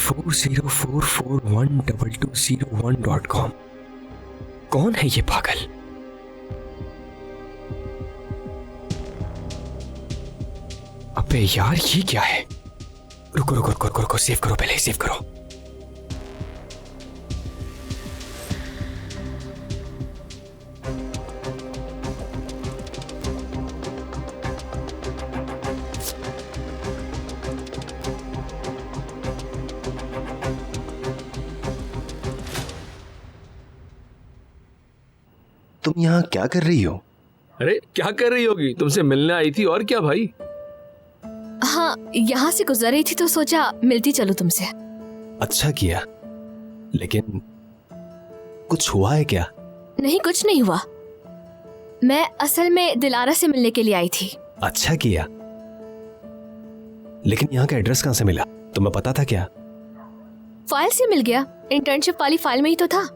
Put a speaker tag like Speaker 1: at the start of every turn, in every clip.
Speaker 1: 40441220.com। कौन है ये पागल? अबे यार ये क्या है? रुको रुको रुको रुको रुको, सेव करो, पहले सेव करो।
Speaker 2: तुम यहाँ क्या कर रही हो?
Speaker 3: अरे क्या कर रही होगी? तुमसे मिलने आई थी और क्या भाई।
Speaker 4: हाँ, यहाँ से गुजर रही थी तो सोचा मिलती चलो तुमसे।
Speaker 2: अच्छा किया, लेकिन कुछ हुआ है क्या?
Speaker 4: नहीं, कुछ नहीं हुआ। मैं असल में दिलारा से मिलने के लिए आई थी।
Speaker 2: अच्छा किया, लेकिन यहाँ का एड्रेस कहाँ से मिला? तुम्हें पता था क्या?
Speaker 4: फाइल से मिल गया, इंटर्नशिप वाली फाइल में ही तो था।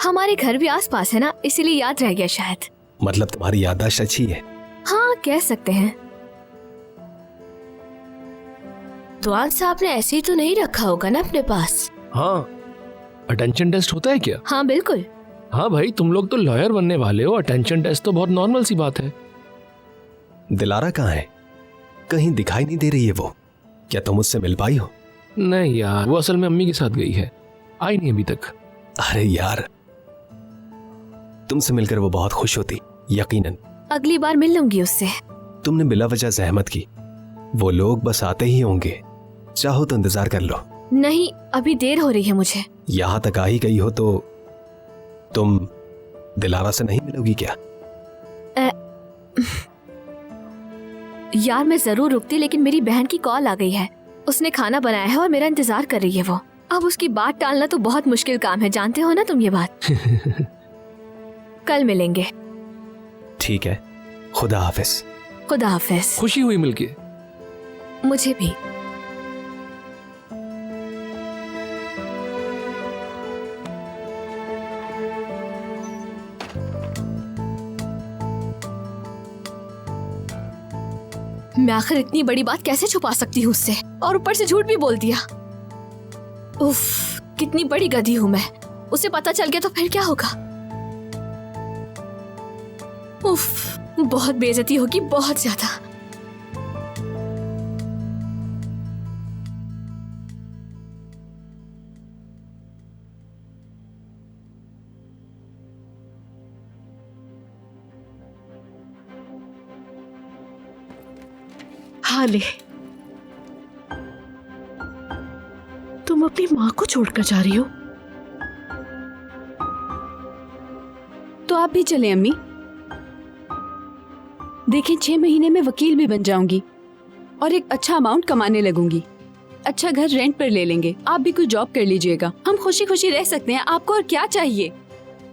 Speaker 4: हमारे घर भी आसपास है ना, इसीलिए याद रह गया शायद।
Speaker 2: मतलब तुम्हारी याददाश्त अच्छी है।
Speaker 4: हाँ, कह सकते हैं। दुआन साहब ने ऐसे ही तो नहीं रखा होगा ना अपने पास?
Speaker 3: हाँ, अटेंशन टेस्ट होता है क्या?
Speaker 4: हाँ बिल्कुल।
Speaker 3: हाँ भाई, तुम लोग तो लॉयर बनने वाले हो, अटेंशन टेस्ट तो बहुत नॉर्मल सी बात है।
Speaker 2: दिलारा कहाँ है? कहीं दिखाई नहीं दे रही है वो। क्या तुम उससे मिल पाई हो?
Speaker 3: नहीं यार, वो असल में अम्मी के साथ गई है, आई नहीं अभी तक।
Speaker 2: अरे यार, तुमसे मिलकर वो बहुत खुश होती, यकीनन।
Speaker 4: अगली बार मिल लूंगी उससे।
Speaker 2: तुमने बिला वजह जहमत की, वो लोग बस आते ही होंगे। चाहो तो इंतजार कर लो।
Speaker 4: नहीं, अभी देर हो रही है मुझे।
Speaker 2: यहाँ तक आ ही गई हो तो तुम दिलारा से नहीं मिलोगी क्या?
Speaker 4: यार मैं जरूर रुकती, लेकिन मेरी बहन की कॉल आ गई है। उसने खाना बनाया है और मेरा इंतजार कर रही है वो। अब उसकी बात टालना तो बहुत मुश्किल काम है, जानते हो ना तुम ये बात। कल मिलेंगे।
Speaker 2: ठीक है, खुदा हाफिज।
Speaker 4: खुदा हाफिज।
Speaker 3: खुशी हुई मिलके।
Speaker 4: मुझे भी। मैं आखिर इतनी बड़ी बात कैसे छुपा सकती हूँ उससे, और ऊपर से झूठ भी बोल दिया। उफ, कितनी बड़ी गधी हूँ मैं। उसे पता चल गया तो फिर क्या होगा? उफ, बहुत बेइज्जती होगी, बहुत ज्यादा।
Speaker 5: हाँ ले, तुम अपनी माँ को छोड़कर जा रही हो?
Speaker 6: तो आप भी चले अम्मी। देखें, 6 महीने में वकील भी बन जाऊंगी और एक अच्छा अमाउंट कमाने लगूंगी। अच्छा घर रेंट पर ले लेंगे, आप भी कोई जॉब कर लीजिएगा। हम खुशी खुशी रह सकते हैं। आपको और क्या चाहिए?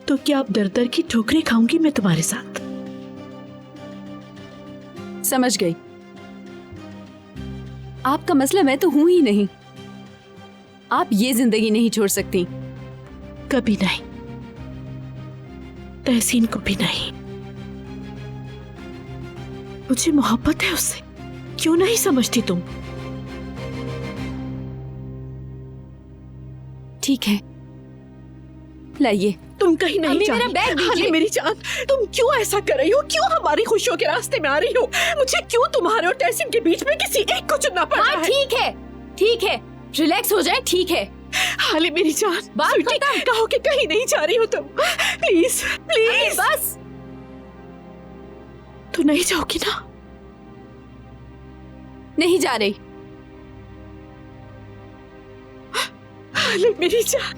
Speaker 5: तो क्या अब दर दर की ठोकरें खाऊंगी मैं तुम्हारे साथ?
Speaker 6: समझ गई। आपका मसला मैं तो हूं ही नहीं। आप ये जिंदगी नहीं छोड़ सकती।
Speaker 5: कभी नहीं, तहसीन को भी नहीं। मुझे मोहब्बत है उससे, क्यों नहीं समझती तुम?
Speaker 6: ठीक है, लाइए।
Speaker 5: तुम कहीं नहीं
Speaker 6: अम्मी,
Speaker 5: जा
Speaker 6: मेरा
Speaker 5: रही।
Speaker 6: बैग दीजिए।
Speaker 5: हाले मेरी जान, तुम क्यों ऐसा कर रही हो? क्यों हमारी खुशियों के रास्ते में आ रही हो? मुझे क्यों तुम्हारे और तहसीन के बीच में किसी एक को चुनना पड़ रहा
Speaker 6: हाँ
Speaker 5: है?
Speaker 6: ठीक है, रिलैक्स हो जाए। ठीक है,
Speaker 5: हाले मेरी जान,
Speaker 6: बात
Speaker 5: स्वीटी,
Speaker 6: खत्म।
Speaker 5: कहो कि कहीं नहीं जा रही हो तुम। प्लीज प्लीज,
Speaker 6: बस।
Speaker 5: तू नहीं जाओगी ना?
Speaker 6: नहीं जा रही।
Speaker 5: हाले मेरी जान,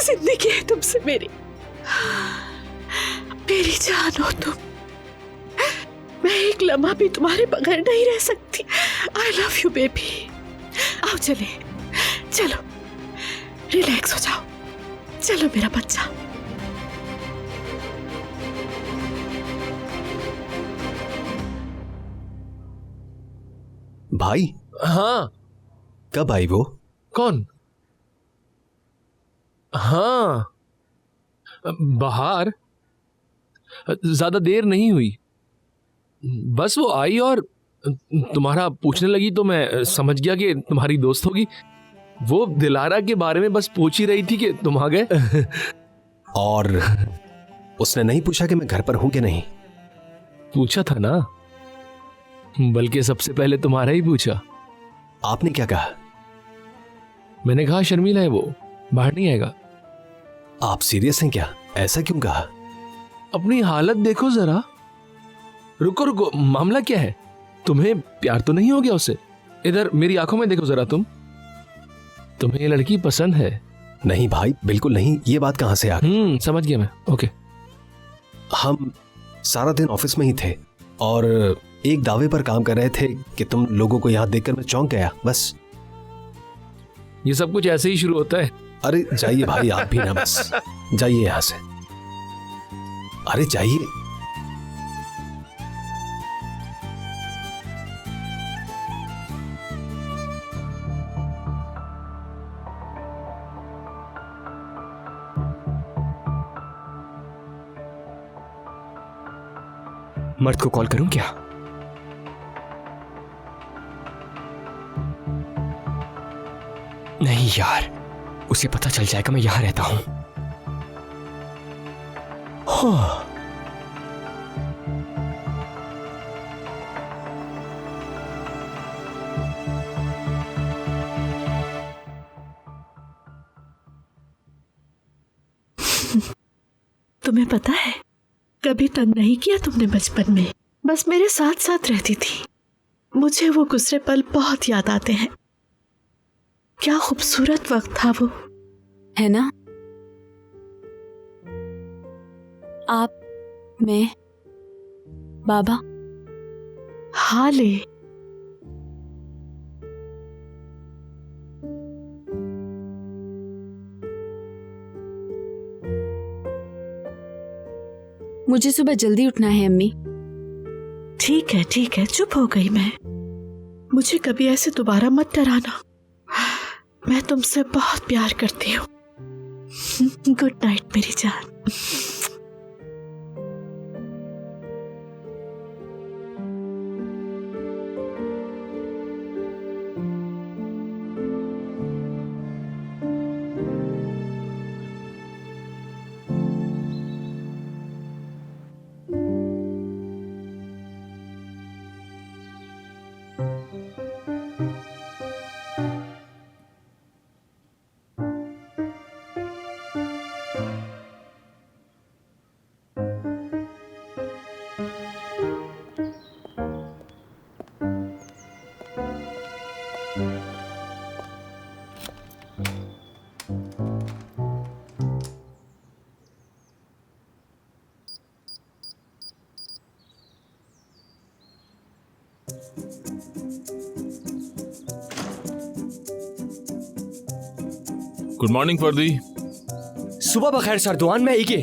Speaker 5: जिंदगी है तुमसे मेरी। मेरी जान हो तुम। मैं एक लम्हा भी तुम्हारे बगैर नहीं रह सकती। I love you baby. आओ चले, चलो रिलैक्स हो जाओ। चलो मेरा बच्चा।
Speaker 2: भाई,
Speaker 3: हाँ।
Speaker 2: कब आई वो?
Speaker 3: कौन? हाँ, बाहर ज्यादा देर नहीं हुई। बस वो आई और तुम्हारा पूछने लगी तो मैं समझ गया कि तुम्हारी दोस्त होगी। वो दिलारा के बारे में बस पूछ ही रही थी कि तुम आ गए।
Speaker 2: और उसने नहीं पूछा कि मैं घर पर हूं कि नहीं?
Speaker 3: पूछा था ना, बल्कि सबसे पहले तुम्हारा ही पूछा।
Speaker 2: आपने क्या कहा?
Speaker 3: मैंने कहा शर्मिला है, वो बाहर नहीं आएगा।
Speaker 2: आप सीरियस हैं क्या? ऐसा क्यों कहा?
Speaker 3: अपनी हालत देखो जरा। रुको रुको, मामला क्या है? तुम्हें प्यार तो नहीं हो गया उससे? इधर मेरी आंखों में देखो जरा। तुम्हें ये लड़की पसंद है?
Speaker 2: नहीं भाई, बिल्कुल नहीं। ये बात कहां से आ गई?
Speaker 3: समझ गया मैं। ओके।
Speaker 2: हम सारा दिन ऑफिस में ही थे और एक दावे पर काम कर रहे थे कि तुम लोगों को यहां देखकर मैं चौंक गया। बस
Speaker 3: ये सब कुछ ऐसे ही शुरू होता है।
Speaker 2: अरे जाइए भाई, आप भी ना, बस जाइए यहां से। अरे जाइए।
Speaker 1: मर्द को कॉल करूं क्या? नहीं यार, उसे पता चल जाएगा मैं यहां रहता हूं। हाँ।
Speaker 5: तुम्हें पता है, कभी तंग नहीं किया तुमने बचपन में, बस मेरे साथ साथ रहती थी। मुझे वो गुजरे पल बहुत याद आते हैं। क्या खूबसूरत वक्त था वो,
Speaker 6: है ना? आप, मैं, बाबा।
Speaker 5: हाँ ले।
Speaker 6: मुझे सुबह जल्दी उठना है अम्मी।
Speaker 5: ठीक है, चुप हो गई मैं। मुझे कभी ऐसे दोबारा मत डराना। मैं तुमसे बहुत प्यार करती हूँ। गुड नाइट मेरी जान।
Speaker 7: गुड मॉर्निंग फर्दी।
Speaker 1: सुबह बखैर सरदुआन में इके।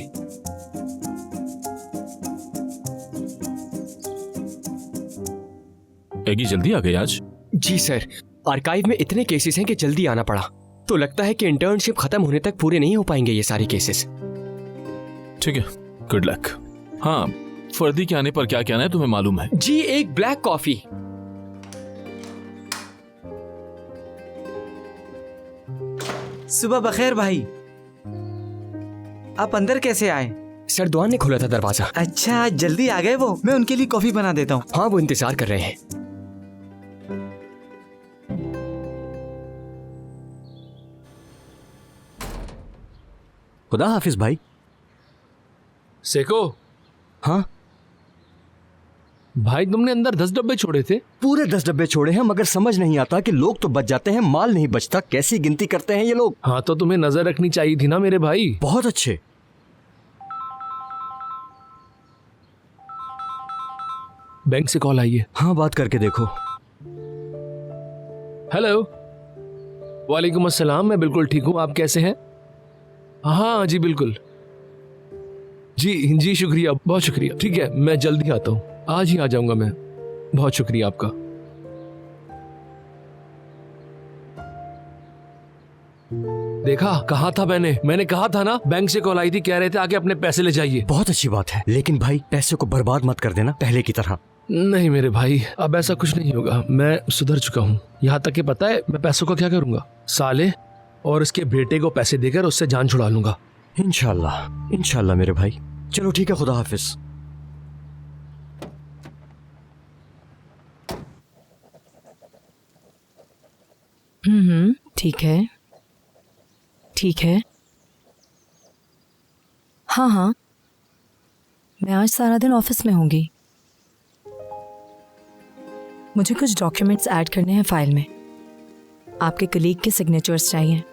Speaker 7: एगी जल्दी आ गई आज?
Speaker 1: जी सर, आर्काइव में इतने केसेस हैं कि जल्दी आना पड़ा। तो लगता है कि इंटर्नशिप खत्म होने तक पूरे नहीं हो पाएंगे ये सारे केसेस।
Speaker 7: ठीक है, गुड लक। हाँ, फर्दी के आने पर क्या कहना है तुम्हें मालूम है?
Speaker 1: जी, एक ब्लैक कॉफी।
Speaker 8: सुबह बखैर भाई, आप अंदर कैसे आए?
Speaker 1: सरदुआन ने खोला था दरवाजा।
Speaker 8: अच्छा, आज जल्दी आ गए वो। मैं उनके लिए कॉफी बना देता हूँ।
Speaker 1: हाँ, वो इंतजार कर रहे हैं।
Speaker 9: खुदा हाफिज भाई।
Speaker 3: सेको।
Speaker 9: हाँ
Speaker 3: भाई, तुमने अंदर 10 डब्बे छोड़े थे।
Speaker 9: पूरे 10 डब्बे छोड़े हैं, मगर समझ नहीं आता कि लोग तो बच जाते हैं, माल नहीं बचता। कैसी गिनती करते हैं ये लोग।
Speaker 3: हाँ, तो तुम्हें नजर रखनी चाहिए थी ना मेरे भाई।
Speaker 9: बहुत अच्छे।
Speaker 3: बैंक से कॉल आई है।
Speaker 9: हाँ, बात करके देखो।
Speaker 3: हेलो। वालेकुम अस्सलाम, मैं बिल्कुल ठीक हूँ, आप कैसे हैं? हाँ जी बिल्कुल। जी शुक्रिया, बहुत शुक्रिया। ठीक है, मैं जल्दी आता हूँ, आज ही आ जाऊंगा मैं। बहुत शुक्रिया आपका। देखा, कहा था मैंने कहा था ना, बैंक से कॉल आई थी, कह रहे थे आके अपने पैसे ले जाइए।
Speaker 9: बहुत अच्छी बात है, लेकिन भाई पैसे को बर्बाद मत कर देना पहले की तरह।
Speaker 3: नहीं मेरे भाई, अब ऐसा कुछ नहीं होगा। मैं सुधर चुका हूँ। यहाँ तक कि पता है मैं पैसों का क्या करूँगा? साले और उसके बेटे को पैसे देकर उससे जान छुड़ा लूंगा।
Speaker 9: इंशाल्लाह इंशाल्लाह मेरे भाई। चलो ठीक है, खुदा हाफिज।
Speaker 10: ठीक है ठीक है। हाँ हाँ, मैं आज सारा दिन ऑफिस में होंगी। मुझे कुछ डॉक्यूमेंट्स ऐड करने हैं फाइल में। आपके कलीग के सिग्नेचर्स चाहिए।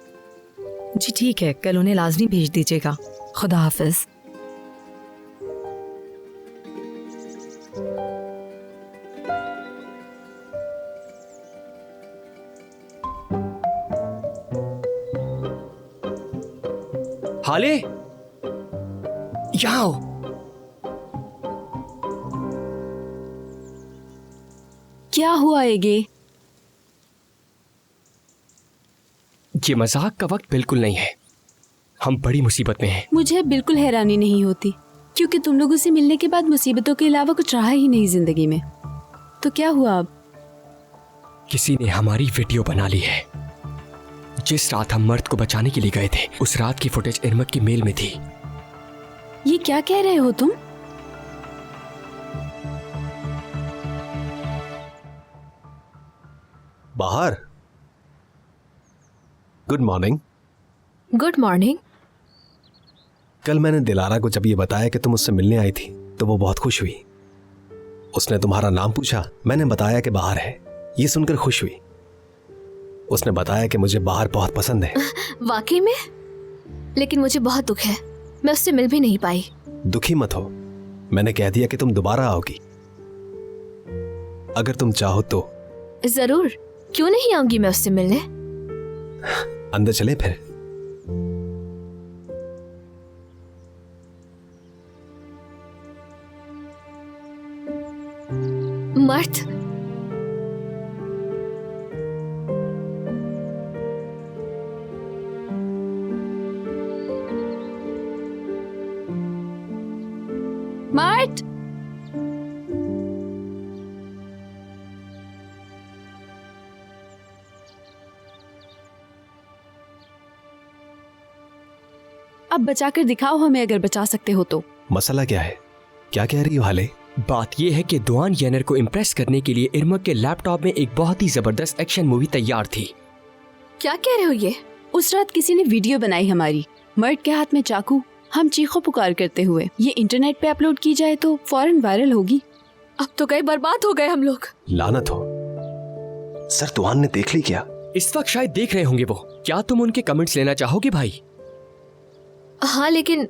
Speaker 10: जी ठीक है, कल उन्हें लाजमी भेज दीजिएगा। खुदा हाफिज।
Speaker 1: हाले, यहाँ आओ।
Speaker 6: क्या हुआ एगे?
Speaker 1: ये मजाक का वक्त बिल्कुल नहीं है। हम बड़ी मुसीबत में हैं।
Speaker 6: मुझे बिल्कुल हैरानी नहीं होती, क्योंकि तुम लोगों से मिलने के बाद मुसीबतों के अलावा कुछ रहा ही नहीं जिंदगी में। तो क्या हुआ अब?
Speaker 1: किसी ने हमारी वीडियो बना ली है। जिस रात हम मर्द को बचाने के लिए गए थे, उस रात की फुटेज इरमक की मेल में थी।
Speaker 6: ये क्या कह रहे हो तुम?
Speaker 2: बाहर। Good morning.
Speaker 4: Good morning.
Speaker 2: कल मैंने दिलारा को जब ये बताया कि तुम उससे मिलने आई थी तो वो बहुत खुश हुई। उसने तुम्हारा नाम पूछा, मैंने बताया कि बाहर है। ये सुनकर खुश हुई। उसने बताया कि मुझे बाहर बहुत पसंद है।
Speaker 4: वाकई में? लेकिन मुझे बहुत दुख है, मैं उससे मिल भी नहीं पाई।
Speaker 2: दुखी मत हो, मैंने कह दिया कि तुम दोबारा आओगी। अगर तुम चाहो तो।
Speaker 4: जरूर, क्यों नहीं आऊंगी मैं उससे मिलने।
Speaker 2: अंदर चले फिर।
Speaker 4: मर्द,
Speaker 6: मार्ट, अब बचाकर दिखाओ हमें, अगर बचा सकते हो तो।
Speaker 2: मसला क्या है? क्या कह रही हो हाले?
Speaker 1: बात यह है कि दुआन येनर को इम्प्रेस करने के लिए इरमक के लैपटॉप में एक बहुत ही जबरदस्त एक्शन मूवी तैयार थी।
Speaker 4: क्या कह रहे हो ये?
Speaker 6: उस रात किसी ने वीडियो बनाई हमारी, मर्द के हाथ में चाकू, हम चीखो पुकार करते हुए। ये इंटरनेट पे अपलोड की जाए तो फौरन वायरल होगी।
Speaker 4: अब तो गए, बर्बाद हो गए हम लोग।
Speaker 2: लानत हो। सर दुआन ने देख ली क्या?
Speaker 1: इस वक्त शायद देख रहे होंगे वो। क्या तुम उनके कमेंट्स लेना चाहोगे भाई?
Speaker 4: हाँ, लेकिन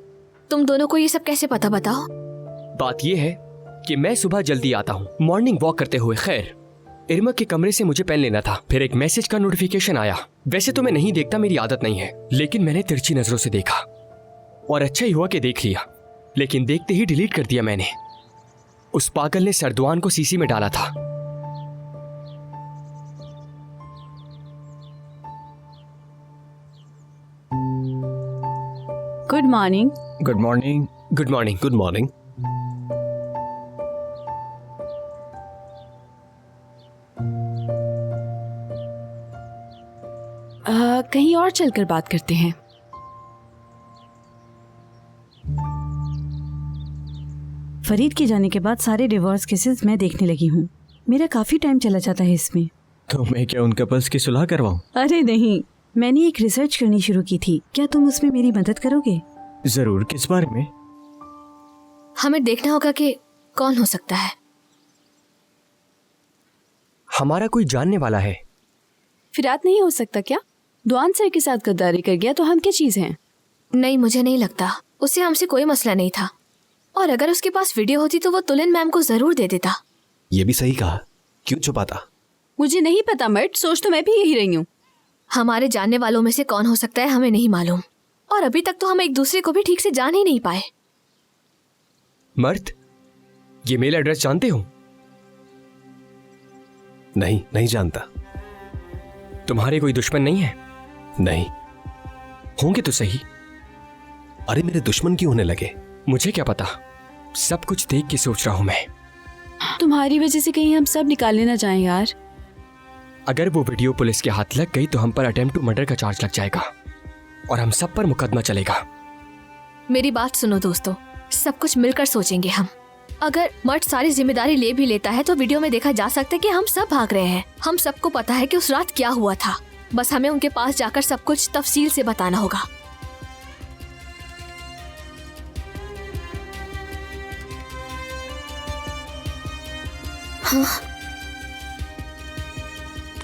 Speaker 4: तुम दोनों को ये सब कैसे पता, बताओ।
Speaker 1: बात यह है कि मैं सुबह जल्दी आता हूँ मॉर्निंग वॉक करते हुए। खैर, इरमक के कमरे से मुझे पेन लेना था, फिर एक मैसेज का नोटिफिकेशन आया। वैसे तो मैं नहीं देखता, मेरी आदत नहीं है, लेकिन मैंने तिरछी नजरों से देखा और अच्छा ही हुआ कि देख लिया। लेकिन देखते ही डिलीट कर दिया मैंने। उस पागल ने सरदुआन को सीसी में डाला था।
Speaker 6: Good morning.
Speaker 9: Good morning.
Speaker 1: Good morning.
Speaker 2: Good morning.
Speaker 6: कहीं और चलकर बात करते हैं।
Speaker 11: फरीद के जाने के बाद सारे डिवोर्स केसेस मैं देखने लगी हूँ। मेरा काफी टाइम चला जाता है इसमें।
Speaker 9: तो मैं क्या उन कपल्स की सुलह करवाऊं?
Speaker 11: अरे नहीं, मैंने एक रिसर्च करनी शुरू की थी, क्या तुम उसमें मेरी मदद करोगे?
Speaker 9: जरूर। किस बारे में?
Speaker 4: हमें देखना होगा कि कौन हो सकता है।
Speaker 1: हमारा कोई जानने वाला है।
Speaker 6: फिरात नहीं हो सकता क्या? दुआन सर के साथ गद्दारी कर गया तो हम क्या चीज हैं?
Speaker 4: नहीं, मुझे नहीं लगता। उससे हमसे कोई मसला नहीं था, और अगर उसके पास वीडियो होती तो वो तुलिन मैम को जरूर दे देता।
Speaker 2: ये भी सही कहा, क्यों छुपाता?
Speaker 6: मुझे नहीं पता मर्द, सोच तो मैं भी यही रही हूँ।
Speaker 4: हमारे जानने वालों में से कौन हो सकता है हमें नहीं मालूम, और अभी तक तो हम एक दूसरे को भी ठीक से जान ही नहीं पाए।
Speaker 1: मर्द, ये मेल एड्रेस जानते हो?
Speaker 2: नहीं, नहीं जानता।
Speaker 1: तुम्हारे कोई दुश्मन नहीं है?
Speaker 2: नहीं।
Speaker 1: होंगे तो सही।
Speaker 2: अरे मेरे दुश्मन क्यों होने लगे?
Speaker 1: मुझे क्या पता, सब कुछ देख के सोच रहा हूं मैं।
Speaker 6: तुम्हारी वजह से कहीं हम सब निकालने ना जाएं यार।
Speaker 1: अगर वो वीडियो पुलिस के हाथ लग गई तो हम पर अटेम्प्ट टू मर्डर का चार्ज लग जाएगा और हम सब पर मुकदमा चलेगा।
Speaker 4: मेरी बात सुनो दोस्तों, सब कुछ मिलकर सोचेंगे हम। अगर मर्द सारी जिम्मेदारी ले भी लेता है तो वीडियो में देखा जा सकता है कि हम सब भाग रहे हैं। हम सबको पता है कि उस रात क्या हुआ था, बस हमें उनके पास जाकर सब कुछ तफसील से बताना होगा। हाँ।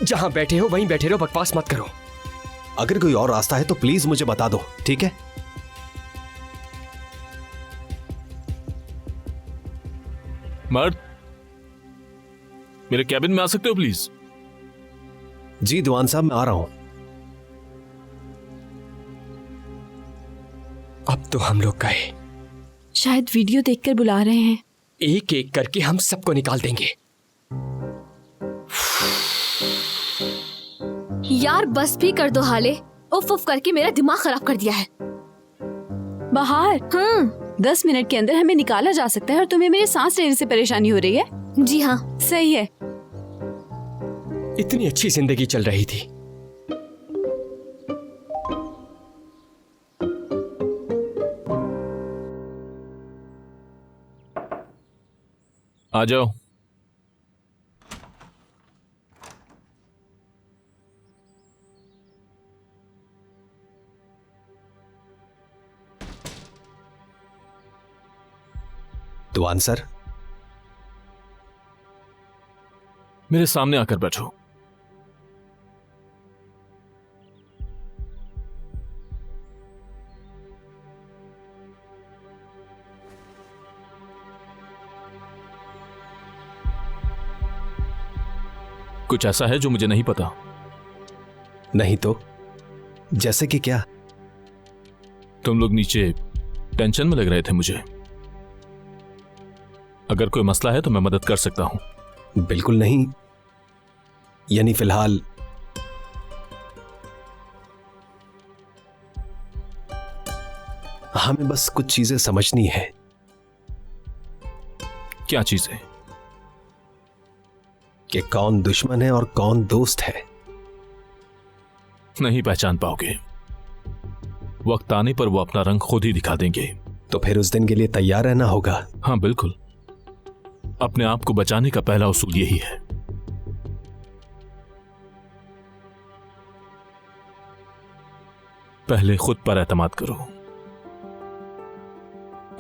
Speaker 1: जहां बैठे हो वहीं बैठे रहो, बकवास मत करो।
Speaker 2: अगर कोई और रास्ता है तो प्लीज मुझे बता दो, ठीक है?
Speaker 7: मर्द, मेरे कैबिन में आ सकते हो प्लीज?
Speaker 2: जी दीवान साहब, मैं आ रहा हूं।
Speaker 1: अब तो हम लोग गए।
Speaker 6: शायद वीडियो देखकर बुला रहे हैं।
Speaker 1: एक एक करके हम सबको निकाल देंगे।
Speaker 4: यार बस भी कर दो हाले, उफ उफ करके मेरा दिमाग खराब कर दिया है।
Speaker 6: बाहर 10 मिनट के अंदर हमें निकाला जा सकता है और तुम्हें मेरे सांस लेने से परेशानी हो रही है?
Speaker 4: जी हाँ,
Speaker 6: सही है।
Speaker 1: इतनी अच्छी जिंदगी चल रही थी।
Speaker 7: आ जाओ।
Speaker 2: दीवान सर,
Speaker 7: मेरे सामने आकर बैठो। कुछ ऐसा है जो मुझे नहीं पता?
Speaker 2: नहीं तो जैसे कि क्या?
Speaker 7: तुम लोग नीचे टेंशन में लग रहे थे मुझे। अगर कोई मसला है तो मैं मदद कर सकता हूं।
Speaker 2: बिल्कुल नहीं, यानी फिलहाल हमें बस कुछ चीजें समझनी है।
Speaker 7: क्या चीजें?
Speaker 2: कि कौन दुश्मन है और कौन दोस्त है।
Speaker 7: नहीं पहचान पाओगे। वक्त आने पर वो अपना रंग खुद ही दिखा देंगे।
Speaker 2: तो फिर उस दिन के लिए तैयार रहना होगा।
Speaker 7: हाँ बिल्कुल, अपने आप को बचाने का पहला उसूल यही है। पहले खुद पर एतमाद करो,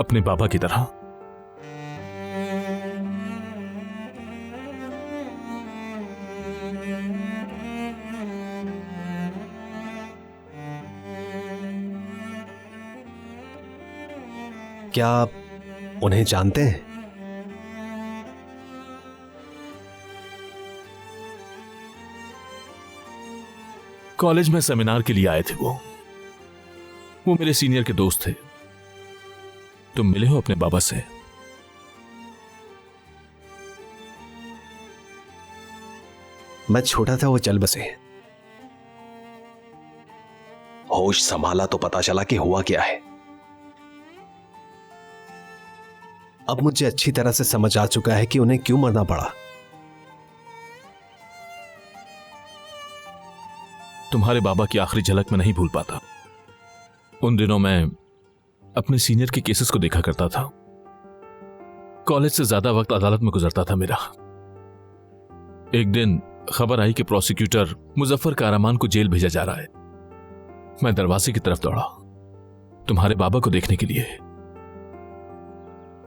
Speaker 7: अपने बाबा की तरह।
Speaker 2: क्या आप उन्हें जानते हैं?
Speaker 7: कॉलेज में सेमिनार के लिए आए थे वो मेरे सीनियर के दोस्त थे। तुम मिले हो अपने बाबा से?
Speaker 2: मैं छोटा था, वो चल बसे। होश संभाला तो पता चला कि हुआ क्या है। अब मुझे अच्छी तरह से समझ आ चुका है कि उन्हें क्यों मरना पड़ा।
Speaker 7: तुम्हारे बाबा की आखिरी झलक में नहीं भूल पाता। उन दिनों मैं अपने सीनियर के केसेस को देखा करता था। कॉलेज से ज्यादा वक्त अदालत में गुजरता था मेरा। एक दिन खबर आई कि प्रोसिक्यूटर मुजफ्फर कारामान को जेल भेजा जा रहा है। मैं दरवाजे की तरफ दौड़ा तुम्हारे बाबा को देखने के लिए।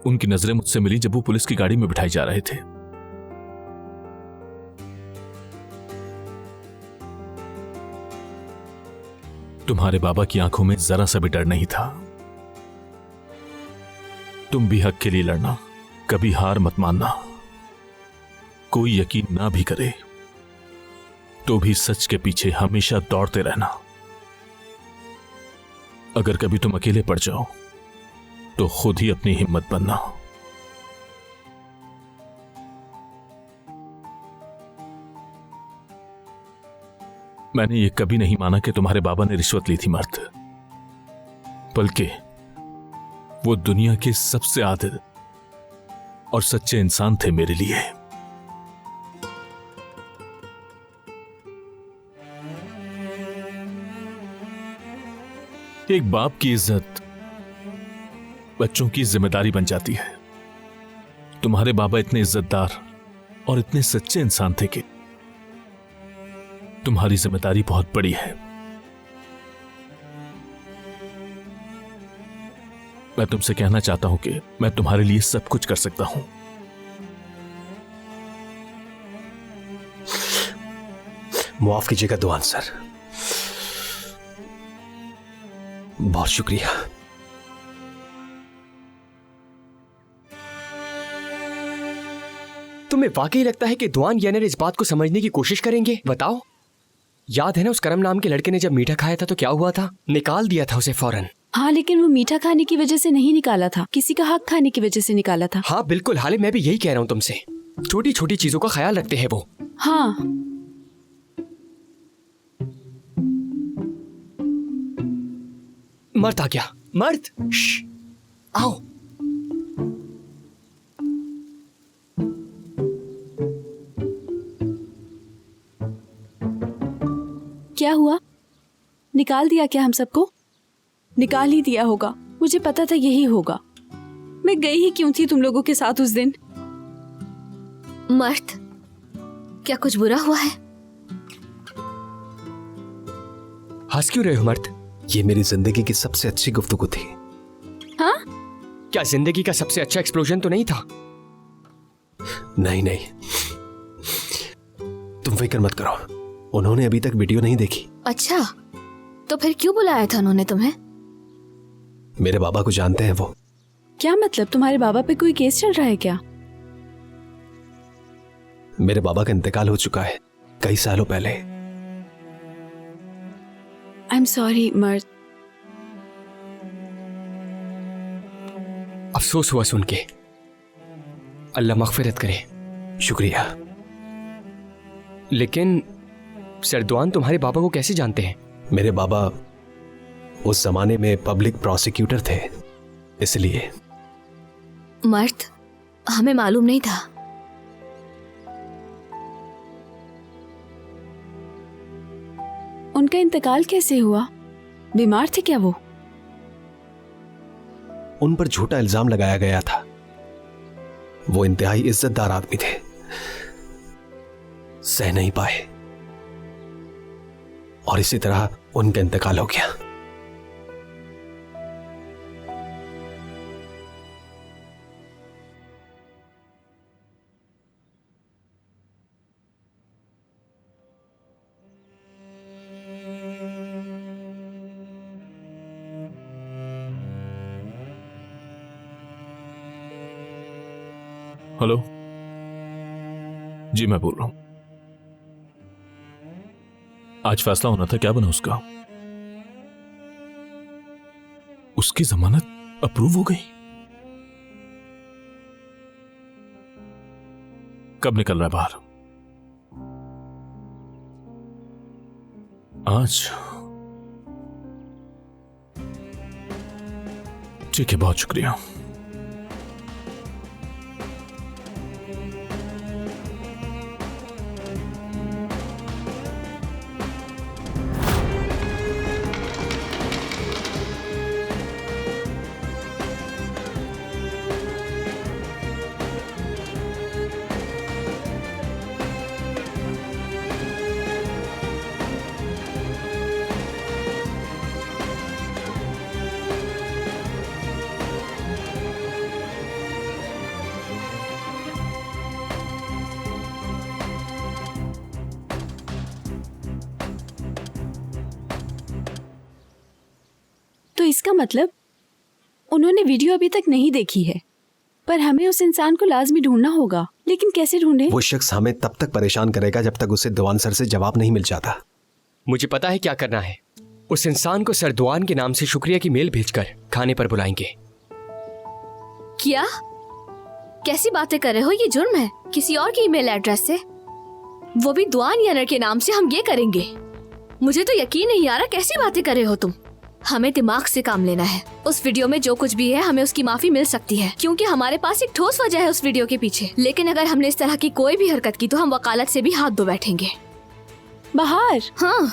Speaker 7: उनकी नजरें मुझसे मिली जब वो पुलिस की गाड़ी में बिठाए जा रहे थे। तुम्हारे बाबा की आंखों में जरा सा भी डर नहीं था। तुम भी हक के लिए लड़ना, कभी हार मत मानना। कोई यकीन ना भी करे तो भी सच के पीछे हमेशा दौड़ते रहना। अगर कभी तुम अकेले पड़ जाओ तो खुद ही अपनी हिम्मत बनना। मैंने ये कभी नहीं माना कि तुम्हारे बाबा ने रिश्वत ली थी मर्द, बल्कि वो दुनिया के सबसे आदिल, और सच्चे इंसान थे मेरे लिए। एक बाप की इज्जत बच्चों की जिम्मेदारी बन जाती है। तुम्हारे बाबा इतने इज्जतदार और इतने सच्चे इंसान थे कि तुम्हारी जिम्मेदारी बहुत बड़ी है। मैं तुमसे कहना चाहता हूं कि मैं तुम्हारे लिए सब कुछ कर सकता हूं।
Speaker 2: माफ कीजिएगा दुआन सर, बहुत शुक्रिया।
Speaker 1: तुम्हें वाकई लगता है कि दुआन यानर इस बात को समझने की कोशिश करेंगे? बताओ, याद है ना उस करम नाम के लड़के ने जब मीठा खाया था तो क्या हुआ था? निकाल दिया था उसे फौरन।
Speaker 6: हाँ, लेकिन वो मीठा खाने की वजह से नहीं निकाला था, किसी का हक खाने की वजह से निकाला था।
Speaker 1: हाँ बिल्कुल, हाले मैं भी यही कह रहा हूँ तुमसे। छोटी छोटी चीजों का ख्याल रखते हैं वो।
Speaker 6: हाँ,
Speaker 1: मर्द आ गया। मर्द, श्श, आओ।
Speaker 6: क्या हुआ? निकाल दिया क्या हम सबको? निकाल ही दिया होगा, मुझे पता था यही होगा। मैं गई ही क्यों थी तुम लोगों के साथ उस दिन?
Speaker 4: मर्द, क्या कुछ बुरा हुआ है?
Speaker 1: हंस क्यों रहे हो मर्द?
Speaker 2: ये मेरी जिंदगी की सबसे अच्छी गुफ्तगू थी।
Speaker 6: हाँ?
Speaker 1: क्या जिंदगी का सबसे अच्छा एक्सप्लोजन तो नहीं था?
Speaker 2: नहीं नहीं, तुम फिक्र मत करो, उन्होंने अभी तक वीडियो नहीं देखी।
Speaker 4: अच्छा, तो फिर क्यों बुलाया था उन्होंने तुम्हें?
Speaker 2: मेरे बाबा को जानते हैं वो।
Speaker 6: क्या मतलब, तुम्हारे बाबा पे कोई केस चल रहा है क्या?
Speaker 2: मेरे बाबा का इंतकाल हो चुका है कई सालों पहले।
Speaker 6: आई एम सॉरी मर्द।
Speaker 1: अफसोस हुआ सुन के। अल्लाह मगफिरत करे।
Speaker 2: शुक्रिया।
Speaker 1: लेकिन सरदुआन तुम्हारे बाबा को कैसे जानते हैं?
Speaker 2: मेरे बाबा उस जमाने में पब्लिक प्रोसिक्यूटर थे, इसलिए।
Speaker 4: मर्द, हमें मालूम नहीं था।
Speaker 6: उनका इंतकाल कैसे हुआ? बीमार थे क्या वो?
Speaker 2: उन पर झूठा इल्जाम लगाया गया था। वो इंतहाई इज्जतदार आदमी थे, सह नहीं पाए और इसी तरह उनका इंतकाल हो गया।
Speaker 7: हेलो जी, मैं बोल रहा हूं। आज फैसला होना था, क्या बना उसका? उसकी जमानत अप्रूव हो गई? कब निकल रहा है बाहर? आज? ठीक है, बहुत शुक्रिया।
Speaker 6: तो इसका मतलब उन्होंने वीडियो अभी तक नहीं देखी है, पर हमें उस इंसान को लाजमी ढूंढना होगा। लेकिन कैसे ढूंढे?
Speaker 2: वो शख्स हमें तब तक परेशान करेगा जब तक उसे दुआन सर से जवाब नहीं मिल जाता।
Speaker 1: मुझे पता है क्या करना है। उस इंसान को सरदुआन के नाम से शुक्रिया की मेल भेजकर खाने पर बुलाएंगे।
Speaker 4: क्या? कैसी बातें कर रहे हो? ये जुर्म है। किसी और की ईमेल एड्रेस से, वो भी दुआन यानर के नाम से हम ये करेंगे? मुझे तो यकीन नहीं आ रहा, कैसी बातें कर रहे हो तुम? हमें दिमाग से काम लेना है। उस वीडियो में जो कुछ भी है हमें उसकी माफी मिल सकती है, क्योंकि हमारे पास एक ठोस वजह है उस वीडियो के पीछे। लेकिन अगर हमने इस तरह की कोई भी हरकत की तो हम वकालत से भी हाथ धो बैठेंगे।
Speaker 6: बाहर
Speaker 4: हाँ,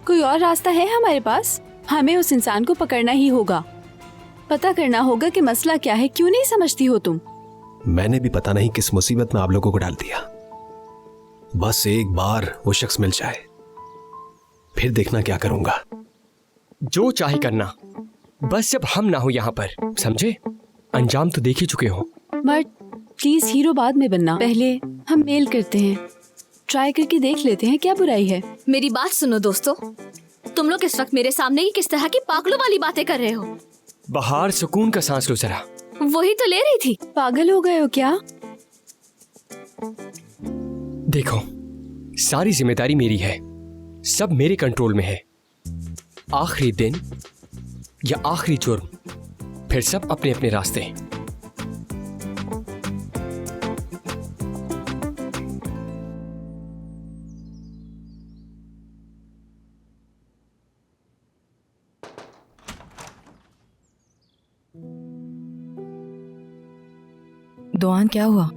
Speaker 6: कोई और रास्ता है हमारे पास? हमें उस इंसान को पकड़ना ही होगा। पता करना होगा कि मसला क्या है। क्यों नहीं समझती हो तुम?
Speaker 2: मैंने भी पता नहीं किस मुसीबत में आप लोगों को डाल दिया। बस एक बार वो शख्स मिल जाए, फिर देखना क्या करूंगा।
Speaker 1: जो चाहे करना, बस जब हम ना हो यहाँ पर, समझे? अंजाम तो देख ही चुके हो।
Speaker 6: बट प्लीज हीरो बाद में बनना, पहले हम मेल करते हैं, ट्राई करके देख लेते हैं, क्या बुराई है।
Speaker 4: मेरी बात सुनो दोस्तों, तुम लोग इस वक्त मेरे सामने ही किस तरह की पागलों वाली बातें कर रहे हो।
Speaker 1: बाहर सुकून का सांस लो जरा।
Speaker 4: वही तो ले रही थी।
Speaker 6: पागल हो गए हो क्या?
Speaker 1: देखो, सारी जिम्मेदारी मेरी है, सब मेरे कंट्रोल में है। आखिरी दिन या आखिरी जुर्म, फिर सब अपने अपने रास्ते।
Speaker 10: दुआन, क्या हुआ?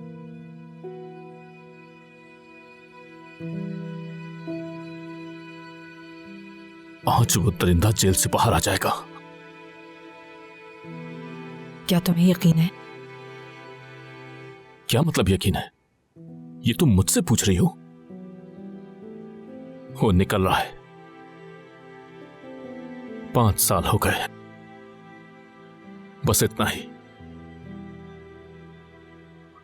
Speaker 7: आज वो दरिंदा जेल से बाहर आ जाएगा।
Speaker 10: क्या तुम्हें यकीन है?
Speaker 7: क्या मतलब यकीन है? ये तुम मुझसे पूछ रही हो? वो निकल रहा है। 5 साल हो गए, बस इतना ही।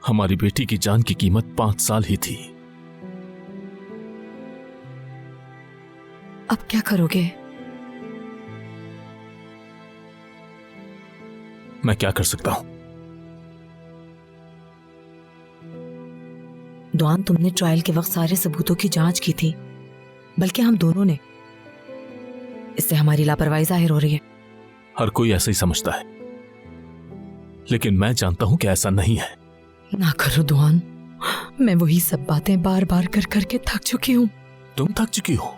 Speaker 7: हमारी बेटी की जान की कीमत 5 साल ही थी।
Speaker 10: अब क्या करोगे?
Speaker 7: मैं क्या कर सकता हूं?
Speaker 10: दुआन, तुमने ट्रायल के वक्त सारे सबूतों की जांच की थी, बल्कि हम दोनों ने। इससे हमारी लापरवाही जाहिर हो रही है।
Speaker 7: हर कोई ऐसा ही समझता है, लेकिन मैं जानता हूं कि ऐसा नहीं है।
Speaker 10: ना करो दुआन, मैं वही सब बातें बार बार कर करके थक चुकी हूं।
Speaker 7: तुम थक चुकी हो?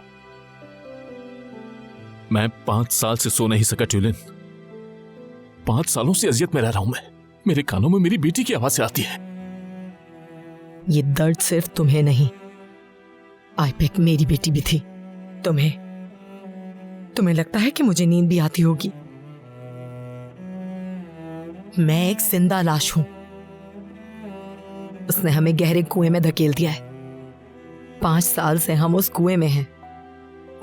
Speaker 7: मैं 5 साल से सो नहीं सका ट्यूलिन। 5 सालों से अजियत में रह रहा हूं मैं। मेरे कानों में मेरी बेटी की आवाज आती है।
Speaker 10: ये दर्द सिर्फ तुम्हें नहीं, आईपेक मेरी बेटी भी थी। तुम्हें लगता है कि मुझे नींद भी आती होगी? मैं एक जिंदा लाश हूं। उसने हमें गहरे कुएं में धकेल दिया है। 5 साल से हम उस कुएं में हैं।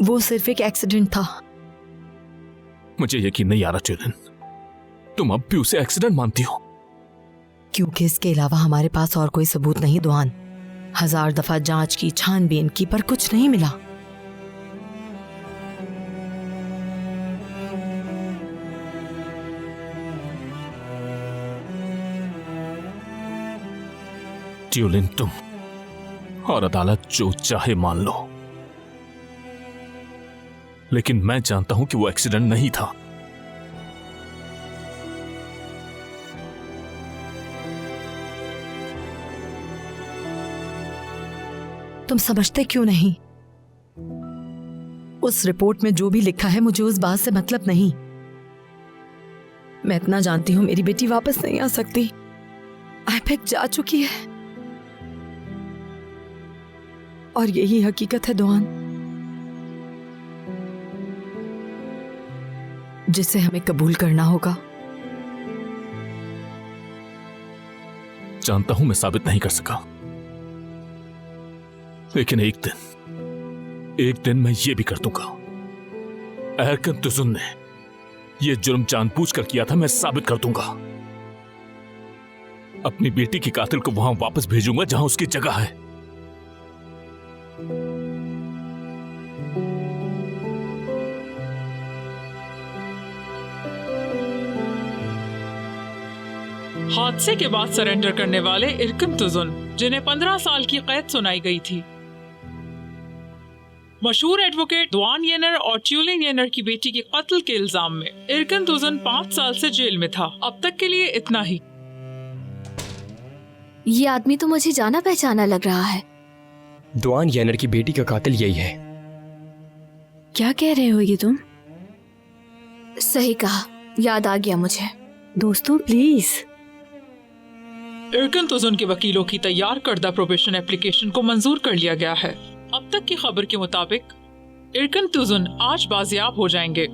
Speaker 10: वो सिर्फ एक एक्सीडेंट था।
Speaker 7: मुझे यकीन नहीं आ रहा ट्यूलिन, तुम अब भी उसे एक्सीडेंट मानती हो?
Speaker 10: क्योंकि इसके अलावा हमारे पास और कोई सबूत नहीं दुआन। 1000 दफा जांच की, छानबीन की, पर कुछ नहीं मिला।
Speaker 7: ट्यूलिन, तुम और अदालत जो चाहे मान लो, लेकिन मैं जानता हूं कि वो एक्सीडेंट नहीं था।
Speaker 10: तुम समझते क्यों नहीं? उस रिपोर्ट में जो भी लिखा है, मुझे उस बात से मतलब नहीं। मैं इतना जानती हूं, मेरी बेटी वापस नहीं आ सकती। आईपेक जा चुकी है और यही हकीकत है दुआन, जिसे हमें कबूल करना होगा।
Speaker 7: जानता हूं मैं साबित नहीं कर सका, लेकिन एक दिन मैं ये भी कर दूंगा। एरकन तुजुन ने ये जुर्म जानबूझकर किया था, मैं साबित कर दूंगा। अपनी बेटी की कातिल को वहां वापस भेजूंगा जहां उसकी जगह है।
Speaker 12: हादसे के बाद सरेंडर करने वाले इरकन तुजुन, जिन्हें 15 साल की कैद सुनाई गई थी। मशहूर एडवोकेट दुआन येनर और ट्यूलिन येनर की बेटी के कत्ल के इल्जाम में इरकन तुजुन 5 साल से जेल में था। अब तक के लिए इतना ही।
Speaker 4: ये आदमी तो मुझे जाना पहचाना लग रहा है।
Speaker 1: दुआन येनर की बेटी का कातिल यही है।
Speaker 6: क्या कह रहे हो ये तुम?
Speaker 4: सही कहा, याद आ गया मुझे।
Speaker 11: दोस्तों प्लीज।
Speaker 12: इरकन तुजुन के वकीलों की तैयार करदा प्रोबेशन एप्लीकेशन को मंजूर कर लिया गया है। अब तक की खबर के मुताबिक इरकन तुजुन आज बाजियाब हो जाएंगे।